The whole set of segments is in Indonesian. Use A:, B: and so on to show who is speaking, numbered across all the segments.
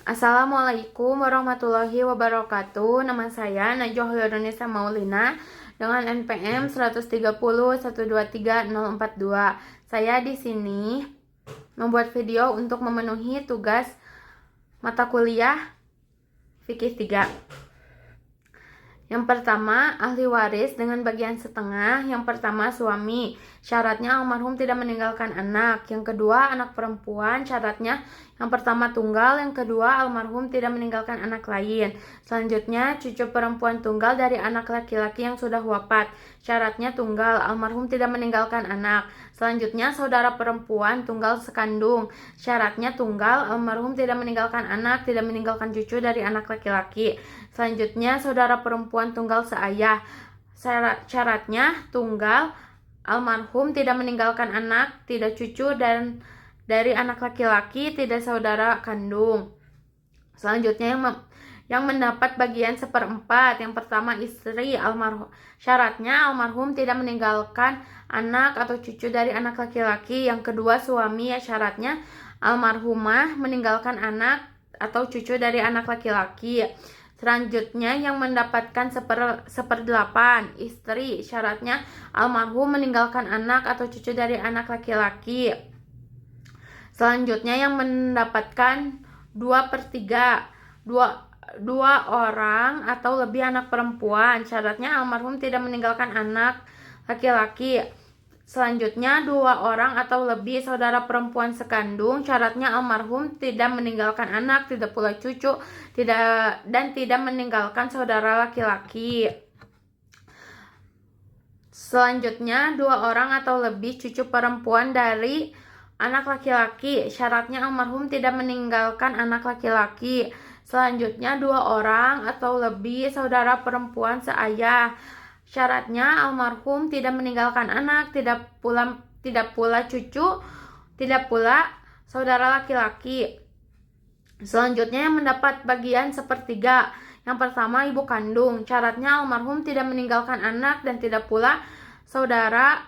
A: Assalamualaikum warahmatullahi wabarakatuh. Nama saya Najwa Holyodonesa Maulina dengan NPM 130123042. Saya di sini membuat video untuk memenuhi tugas mata kuliah Fikih 3. Yang pertama, ahli waris dengan bagian setengah. Yang pertama, suami. Syaratnya almarhum tidak meninggalkan anak. Yang kedua, anak perempuan. Syaratnya yang pertama tunggal, yang kedua almarhum tidak meninggalkan anak lain. Selanjutnya, cucu perempuan tunggal dari anak laki-laki yang sudah wafat. Syaratnya tunggal, almarhum tidak meninggalkan anak. Selanjutnya, saudara perempuan tunggal sekandung. Syaratnya tunggal, almarhum tidak meninggalkan anak, tidak meninggalkan cucu dari anak laki-laki. Selanjutnya, saudara perempuan tunggal seayah. Syaratnya tunggal, almarhum tidak meninggalkan anak, tidak cucu dan dari anak laki-laki, tidak saudara kandung. Selanjutnya yang mendapat bagian seperempat. Yang pertama, istri almarhum. Syaratnya almarhum tidak meninggalkan anak atau cucu dari anak laki-laki. Yang kedua, suami. Syaratnya almarhumah meninggalkan anak atau cucu dari anak laki-laki. Selanjutnya yang mendapatkan seperdelapan, istri. Syaratnya almarhum meninggalkan anak atau cucu dari anak laki-laki. Selanjutnya yang mendapatkan 2/3, dua orang atau lebih anak perempuan. Syaratnya almarhum tidak meninggalkan anak laki-laki. Selanjutnya 2 orang atau lebih saudara perempuan sekandung. Syaratnya almarhum tidak meninggalkan anak, tidak pula cucu, dan tidak meninggalkan saudara laki-laki. Selanjutnya 2 orang atau lebih cucu perempuan dari anak laki-laki. Syaratnya almarhum tidak meninggalkan anak laki-laki. Selanjutnya 2 orang atau lebih saudara perempuan seayah. Syaratnya almarhum tidak meninggalkan anak, tidak pula cucu, tidak pula saudara laki-laki. Selanjutnya yang mendapat bagian sepertiga. Yang pertama, ibu kandung. Syaratnya almarhum tidak meninggalkan anak dan tidak pula saudara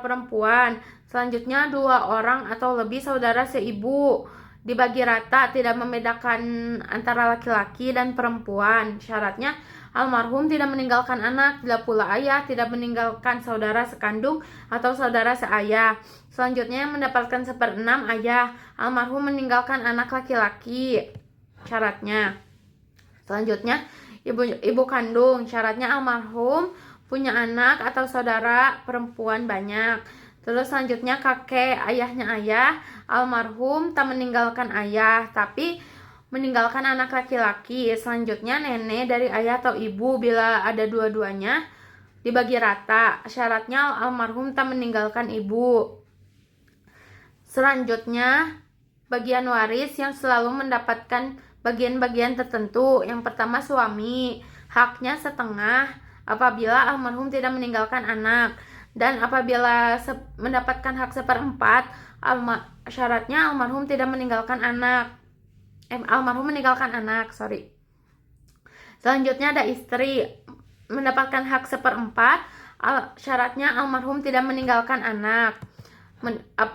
A: perempuan. Selanjutnya 2 orang atau lebih saudara seibu. Dibagi rata, tidak membedakan antara laki-laki dan perempuan. Syaratnya almarhum tidak meninggalkan anak, tidak pula ayah, tidak meninggalkan saudara sekandung atau saudara seayah. Selanjutnya yang mendapatkan 1/6 ayah, almarhum meninggalkan anak laki-laki. Syaratnya. Selanjutnya ibu kandung. Syaratnya almarhum punya anak atau saudara perempuan banyak. Terus selanjutnya kakek, ayahnya ayah, almarhum tak meninggalkan ayah tapi meninggalkan anak laki-laki. Selanjutnya nenek dari ayah atau ibu bila ada dua-duanya dibagi rata. Syaratnya almarhum tak meninggalkan ibu. Selanjutnya bagian waris yang selalu mendapatkan bagian-bagian tertentu. Yang pertama, suami. Haknya setengah apabila almarhum tidak meninggalkan anak, dan apabila mendapatkan hak 1/4, syaratnya almarhum tidak meninggalkan anak. Almarhum meninggalkan anak, Selanjutnya ada istri, mendapatkan hak 1/4, syaratnya almarhum tidak meninggalkan anak.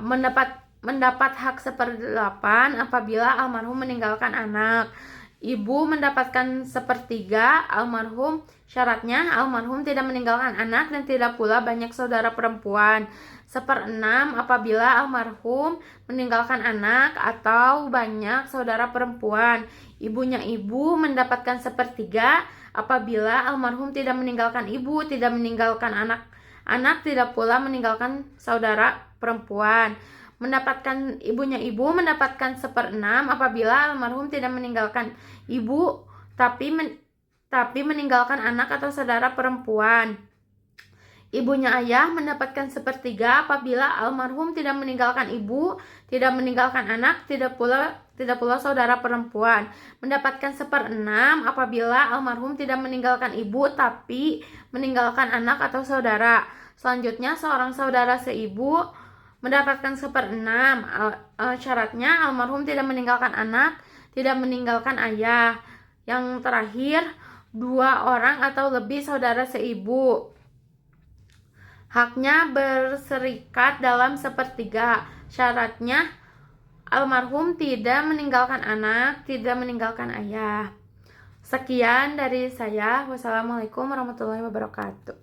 A: Mendapat hak 1/8 apabila almarhum meninggalkan anak. Ibu mendapatkan 1/3, almarhum. Syaratnya almarhum tidak meninggalkan anak dan tidak pula banyak saudara perempuan. 1/6 apabila almarhum meninggalkan anak atau banyak saudara perempuan. Ibunya ibu mendapatkan 1/3 apabila almarhum tidak meninggalkan ibu, tidak meninggalkan anak, tidak pula meninggalkan saudara perempuan. Ibunya ibu mendapatkan 1/6 apabila almarhum tidak meninggalkan ibu tapi meninggalkan anak atau saudara perempuan. Ibunya ayah mendapatkan 1/3 apabila almarhum tidak meninggalkan ibu, tidak meninggalkan anak, tidak pula saudara perempuan. Mendapatkan 1/6 apabila almarhum tidak meninggalkan ibu tapi meninggalkan anak atau saudara. Selanjutnya seorang saudara seibu mendapatkan 1/6. Syaratnya almarhum tidak meninggalkan anak, tidak meninggalkan ayah. Yang terakhir, 2 orang atau lebih saudara seibu. Haknya berserikat dalam 1/3. Syaratnya Almarhum tidak meninggalkan anak, tidak meninggalkan ayah. Sekian dari saya. Wassalamualaikum warahmatullahi wabarakatuh.